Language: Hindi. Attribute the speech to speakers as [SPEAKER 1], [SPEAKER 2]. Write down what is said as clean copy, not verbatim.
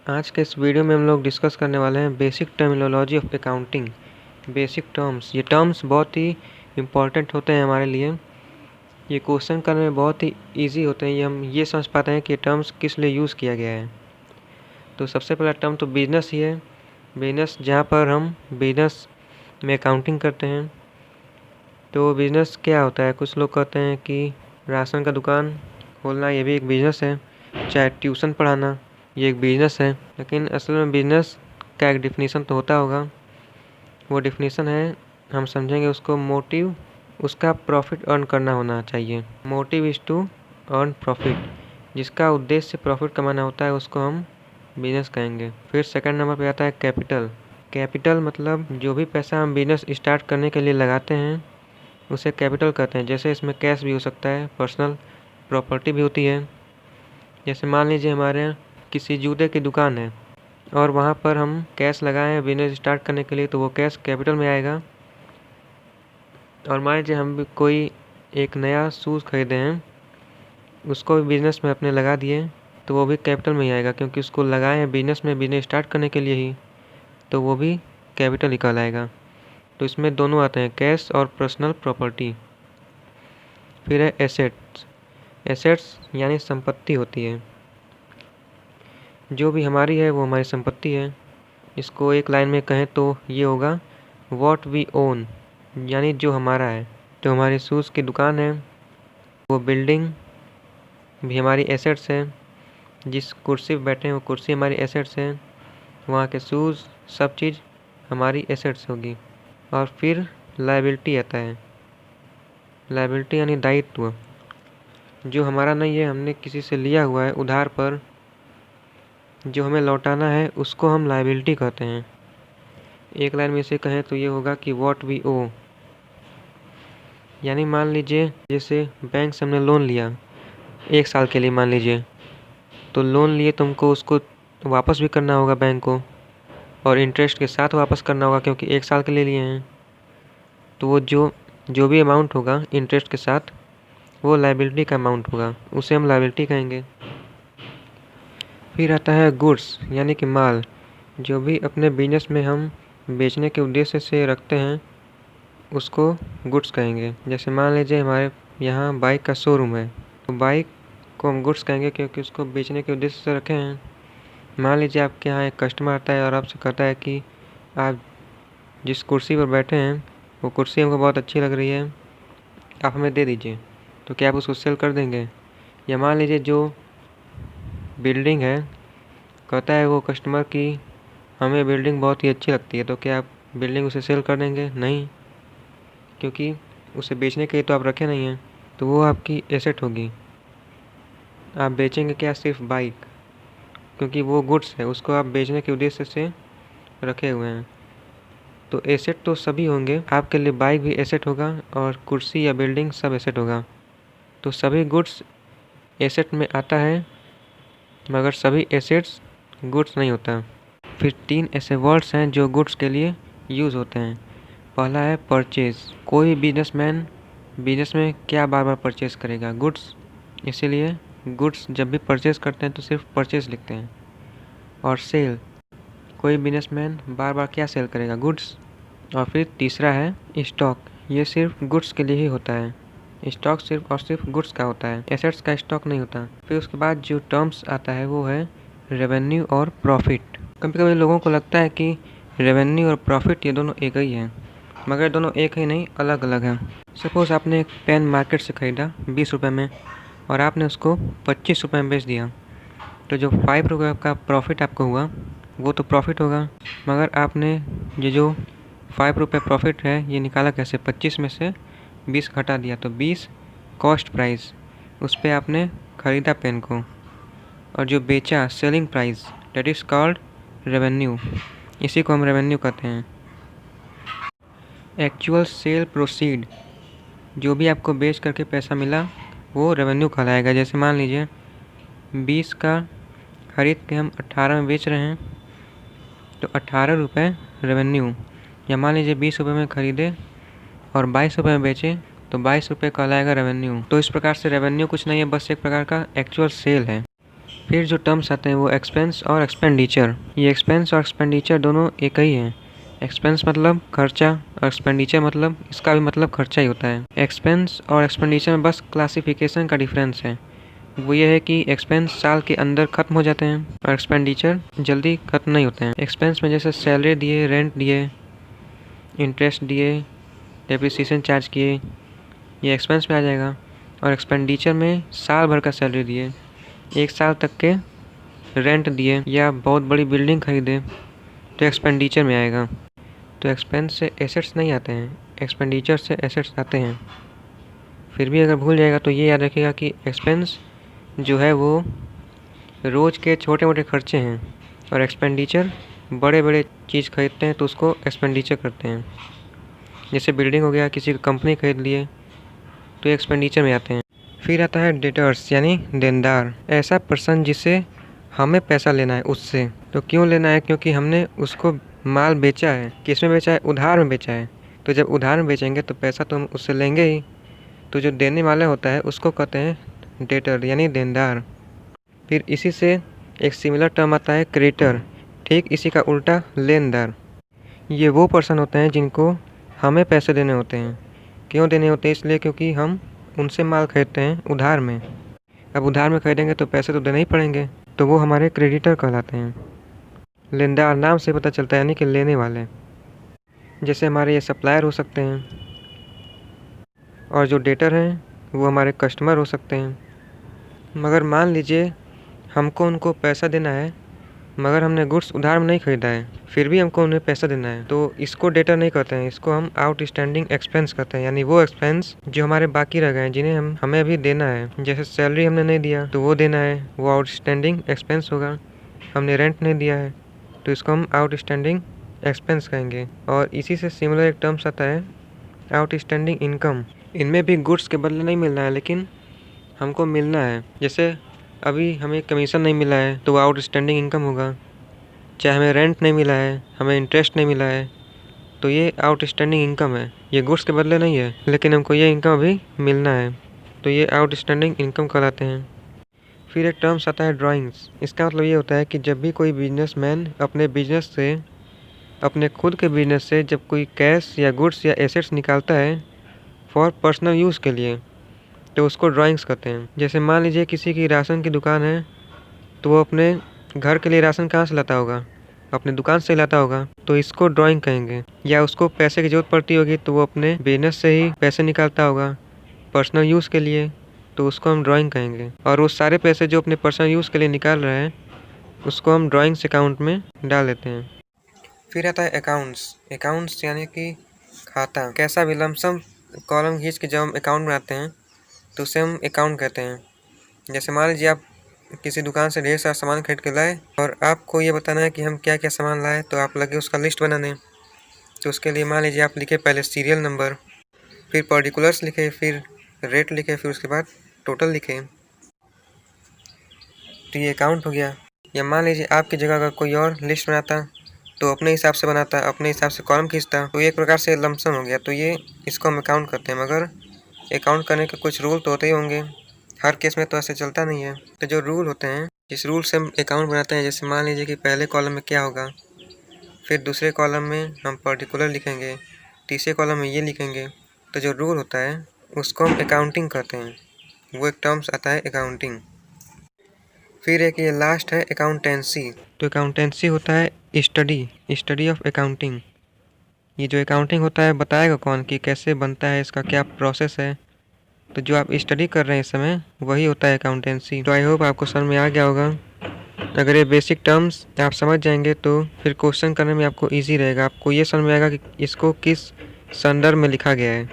[SPEAKER 1] आज के इस वीडियो में हम लोग डिस्कस करने वाले हैं basic terminology of accounting. Basic terms, ये टर्म्स बहुत ही इम्पॉर्टेंट होते हैं हमारे लिए। ये क्वेश्चन करने में बहुत ही इजी होते हैं। ये हम ये समझ पाते हैं कि टर्म्स किस लिए यूज़ किया गया है। तो सबसे पहला टर्म तो बिजनेस ही है। बिजनेस, जहाँ पर हम बिजनेस में अकाउंटिंग करते हैं। तो बिजनेस क्या होता है? कुछ लोग कहते हैं कि राशन का दुकान खोलना ये भी एक बिजनेस है, चाहे ट्यूशन पढ़ाना ये एक बिजनेस है। लेकिन असल में बिजनेस का एक डिफिनीसन तो होता होगा। वो डिफिनीसन है, हम समझेंगे उसको, मोटिव उसका प्रॉफिट अर्न करना होना चाहिए। Motive is to earn profit. जिसका उद्देश्य प्रॉफिट कमाना होता है उसको हम बिजनेस कहेंगे। फिर सेकंड नंबर पे आता है कैपिटल। कैपिटल मतलब जो भी पैसा हम बिजनेस स्टार्ट करने के लिए लगाते हैं उसे कैपिटल कहते हैं। जैसे इसमें कैश भी हो सकता है, पर्सनल प्रॉपर्टी भी होती है। जैसे मान लीजिए हमारे यहाँ किसी जूते की दुकान है और वहाँ पर हम कैश लगाए हैं बिजनेस स्टार्ट करने के लिए, तो वो कैश कैपिटल में आएगा। और मान लीजिए हम भी कोई एक नया शूज़ खरीदे हैं, उसको भी बिजनेस में अपने लगा दिए, तो वो भी कैपिटल में ही आएगा, क्योंकि उसको लगाए हैं बिजनेस में, बिजनेस स्टार्ट करने के लिए ही, तो वो भी कैपिटल ही कहलाएगा। तो इसमें दोनों आते हैं, कैश और पर्सनल प्रॉपर्टी। फिर है एसेट्स। एसेट्स यानी संपत्ति होती है। जो भी हमारी है वो हमारी संपत्ति है। इसको एक लाइन में कहें तो ये होगा व्हाट वी ओन, यानी जो हमारा है। तो हमारी शूज़ की दुकान है, वो बिल्डिंग भी हमारी एसेट्स है। जिस कुर्सी पे बैठे हैं वो कुर्सी हमारी एसेट्स है। वहाँ के शूज़, सब चीज़ हमारी एसेट्स होगी। और फिर लायबिलिटी आता है। लायबिलिटी यानी दायित्व, जो हमारा नहीं है, हमने किसी से लिया हुआ है उधार पर, जो हमें लौटाना है उसको हम लायबिलिटी कहते हैं। एक लाइन में इसे कहें तो ये होगा कि व्हाट वी ओ, यानी मान लीजिए जैसे बैंक से हमने लोन लिया 1 साल के लिए मान लीजिए, तो लोन लिए तुमको उसको वापस भी करना होगा बैंक को, और इंटरेस्ट के साथ वापस करना होगा, क्योंकि 1 साल के लिए लिए हैं। तो वो जो भी अमाउंट होगा इंटरेस्ट के साथ, वो लायबिलिटी का अमाउंट होगा, उसे हम लायबिलिटी कहेंगे। फिर आता है गुड्स यानी कि माल। जो भी अपने बिजनेस में हम बेचने के उद्देश्य से रखते हैं उसको गुड्स कहेंगे। जैसे मान लीजिए हमारे यहाँ बाइक का शोरूम है, तो बाइक को हम गुड्स कहेंगे, क्योंकि उसको बेचने के उद्देश्य से रखे हैं। मान लीजिए आपके यहाँ एक कस्टमर आता है और आपसे कहता है कि आप जिस कुर्सी पर बैठे हैं वो कुर्सी हमको बहुत अच्छी लग रही है, आप हमें दे दीजिए। तो क्या आप उसको सेल कर देंगे? या मान लीजिए जो बिल्डिंग है, कहता है वो कस्टमर कि हमें बिल्डिंग बहुत ही अच्छी लगती है, तो क्या आप बिल्डिंग उसे सेल कर देंगे? नहीं, क्योंकि उसे बेचने के लिए तो आप रखे नहीं हैं। तो वो आपकी एसेट होगी। आप बेचेंगे क्या? सिर्फ बाइक, क्योंकि वो गुड्स है, उसको आप बेचने के उद्देश्य से रखे हुए हैं। तो एसेट तो सभी होंगे, आपके लिए बाइक भी एसेट होगा और कुर्सी या बिल्डिंग सब एसेट होगा। तो सभी गुड्स एसेट में आता है, मगर सभी एसेट्स गुड्स नहीं होता। फिर 3 ऐसे वर्ड्स हैं जो गुड्स के लिए यूज़ होते हैं। पहला है परचेज़। कोई बिजनेसमैन बिजनेस में क्या बार बार परचेज़ करेगा? गुड्स। इसीलिए गुड्स जब भी परचेज़ करते हैं तो सिर्फ परचेज़ लिखते हैं। और सेल, कोई बिजनेसमैन बार बार क्या सेल करेगा? गुड्स। और फिर तीसरा है स्टॉक। ये सिर्फ गुड्स के लिए ही होता है। स्टॉक सिर्फ और सिर्फ गुड्स का होता है, एसेट्स का स्टॉक नहीं होता। फिर उसके बाद जो टर्म्स आता है वो है रेवेन्यू और प्रॉफिट। कभी कभी लोगों को लगता है कि रेवेन्यू और प्रॉफिट ये दोनों एक ही हैं, मगर दोनों एक ही नहीं, अलग अलग हैं। सपोज़ आपने एक पेन मार्केट से ख़रीदा 20 रुपये में और आपने उसको 25 रुपये में बेच दिया, तो जो 5 रुपये का प्रॉफिट आपको हुआ वो तो प्रॉफिट होगा। मगर आपने ये जो 5 रुपये प्रॉफिट है ये निकाला कैसे? 25 में से 20 घटा दिया, तो 20 कॉस्ट प्राइस, उस पर आपने ख़रीदा पेन को, और जो बेचा selling price, that is called revenue. इसी को हम रेवेन्यू कहते हैं। एक्चुअल सेल प्रोसीड, जो भी आपको बेच करके पैसा मिला वो रेवेन्यू कहलाएगा। जैसे मान लीजिए 20 का खरीद के हम 18 में बेच रहे हैं, तो 18 रुपये रेवेन्यू। या मान लीजिए 20 रुपये में ख़रीदे और 22 रुपये में बेचे, तो 22 रुपये कहलाएगा रेवेन्यू। तो इस प्रकार से रेवेन्यू कुछ नहीं है, बस एक प्रकार का एक्चुअल सेल है। फिर जो टर्म्स आते हैं वो एक्सपेंस और एक्सपेंडिचर। ये एक्सपेंस और एक्सपेंडिचर दोनों एक ही हैं। एक्सपेंस मतलब खर्चा और एक्सपेंडिचर मतलब इसका भी मतलब खर्चा ही होता है। एक्सपेंस और एक्सपेंडिचर में बस क्लासिफिकेशन का डिफरेंस है। वो ये है कि एक्सपेंस साल के अंदर ख़त्म हो जाते हैं और एक्सपेंडिचर जल्दी ख़त्म नहीं होते हैं। एक्सपेंस में जैसे सैलरी दिए, रेंट दिए, इंटरेस्ट दिए, डेप्रिसिएशन चार्ज किए, ये एक्सपेंस में आ जाएगा। और एक्सपेंडिचर में साल भर का सैलरी दिए, 1 साल तक के रेंट दिए या बहुत बड़ी बिल्डिंग खरीदे तो एक्सपेंडिचर में आएगा। तो एक्सपेंस से एसेट्स नहीं आते हैं, एक्सपेंडिचर से एसेट्स आते हैं। फिर भी अगर भूल जाएगा तो ये याद रखिएगा कि एक्सपेंस जो है वो रोज़ के छोटे मोटे खर्चे हैं और एक्सपेंडिचर बड़े बड़े चीज़ खरीदते हैं तो उसको एक्सपेंडिचर करते हैं। जैसे बिल्डिंग हो गया, किसी की कंपनी खरीद लिए तो ये एक्सपेंडिचर में आते हैं। फिर आता है डेटर्स यानी देनदार, ऐसा पर्सन जिसे हमें पैसा लेना है उससे। तो क्यों लेना है? क्योंकि हमने उसको माल बेचा है। किस में बेचा है? उधार में बेचा है। तो जब उधार में बेचेंगे तो पैसा तो हम उससे लेंगे ही। तो जो देने वाला होता है उसको कहते हैं डेटर यानी देनदार। फिर इसी से एक सिमिलर टर्म आता है क्रेडिटर, ठीक इसी का उल्टा लेनदार। ये वो पर्सन होते हैं जिनको हमें पैसे देने होते हैं। क्यों देने होते हैं? इसलिए क्योंकि हम उनसे माल खरीदते हैं उधार में। अब उधार में खरीदेंगे तो पैसे तो देने ही पड़ेंगे, तो वो हमारे क्रेडिटर कहलाते हैं। लेनदार नाम से पता चलता है यानी कि लेने वाले। जैसे हमारे ये सप्लायर हो सकते हैं और जो डेटर हैं वो हमारे कस्टमर हो सकते हैं। मगर मान लीजिए हमको उनको पैसा देना है मगर हमने गुड्स उधार में नहीं खरीदा है, फिर भी हमको उन्हें पैसा देना है, तो इसको डेटर नहीं कहते हैं, इसको हम आउटस्टैंडिंग एक्सपेंस कहते हैं। यानी वो एक्सपेंस जो हमारे बाकी रह गए हैं जिन्हें हमें अभी देना है। जैसे सैलरी हमने नहीं दिया तो वो देना है, वो आउटस्टैंडिंग एक्सपेंस होगा। हमने रेंट नहीं दिया है तो इसको हम आउटस्टैंडिंग एक्सपेंस कहेंगे। और इसी से सिमिलर एक टर्म्स आता है आउटस्टैंडिंग इनकम। इनमें भी गुड्स के बदले नहीं मिलना है लेकिन हमको मिलना है। जैसे अभी हमें कमीशन नहीं मिला है तो वो आउटस्टैंडिंग इनकम होगा। चाहे हमें रेंट नहीं मिला है, हमें इंटरेस्ट नहीं मिला है, तो ये आउटस्टैंडिंग इनकम है। ये गुड्स के बदले नहीं है लेकिन हमको ये इनकम अभी मिलना है, तो ये आउटस्टैंडिंग इनकम कहलाते हैं। फिर एक टर्म्स आता है ड्राइंग्स। इसका मतलब ये होता है कि जब भी कोई बिजनेसमैन अपने बिजनेस से, अपने खुद के बिजनेस से जब कोई कैश या गुड्स या एसेट्स निकालता है फॉर पर्सनल यूज़ के लिए तो उसको ड्राइंग्स कहते हैं। जैसे मान लीजिए किसी की राशन की दुकान है तो वो अपने घर के लिए राशन कहाँ से लाता होगा? अपने दुकान से लाता होगा, तो इसको ड्राइंग कहेंगे। या उसको पैसे की ज़रूरत पड़ती होगी तो वो अपने बिजनेस से ही पैसे निकालता होगा पर्सनल यूज़ के लिए, तो उसको हम ड्राइंग कहेंगे। और वो सारे पैसे जो अपने पर्सनल यूज़ के लिए निकाल रहे हैं उसको हम ड्राइंग्स अकाउंट में डाल देते हैं। फिर आता है अकाउंट्स। अकाउंट्स यानी कि खाता। कैसा भी लमसम कॉलम खींच के जब हम अकाउंट बनाते हैं तो उसे हम अकाउंट कहते हैं। जैसे मान लीजिए आप किसी दुकान से ढेर सारा सामान खरीद के लाए और आपको ये बताना है कि हम क्या क्या सामान लाए, तो आप लगे उसका लिस्ट बनाने। तो उसके लिए मान लीजिए आप लिखे पहले सीरियल नंबर, फिर पर्टिकुलर्स लिखे, फिर रेट लिखे, फिर उसके बाद टोटल लिखे, तो ये अकाउंट हो गया। या मान लीजिए आपकी जगह अगर कोई और लिस्ट बनाता तो अपने हिसाब से बनाता, अपने हिसाब से कॉलम खींचता, तो एक प्रकार से लमसम हो गया, तो ये इसको हम अकाउंट करते हैं। मगर अकाउंट करने के कुछ रूल तो होते ही होंगे, हर केस में तो ऐसे चलता नहीं है। तो जो रूल होते हैं जिस रूल से हम अकाउंट बनाते हैं, जैसे मान लीजिए कि पहले कॉलम में क्या होगा, फिर दूसरे कॉलम में हम पर्टिकुलर लिखेंगे, तीसरे कॉलम में ये लिखेंगे, तो जो रूल होता है उसको हम अकाउंटिंग कहते हैं। वो एक टर्म्स आता है अकाउंटिंग। फिर एक ये लास्ट है अकाउंटेंसी। तो अकाउंटेंसी होता है स्टडी ऑफ अकाउंटिंग। ये जो अकाउंटिंग होता है बताएगा कौन कि कैसे बनता है, इसका क्या प्रोसेस है। तो जो आप स्टडी कर रहे हैं इस समय वही होता है अकाउंटेंसी। तो आई होप आपको समझ में आ गया होगा। अगर ये बेसिक टर्म्स आप समझ जाएंगे तो फिर क्वेश्चन करने में आपको इजी रहेगा। आपको ये समझ में आएगा कि इसको किस संदर्भ में लिखा गया है।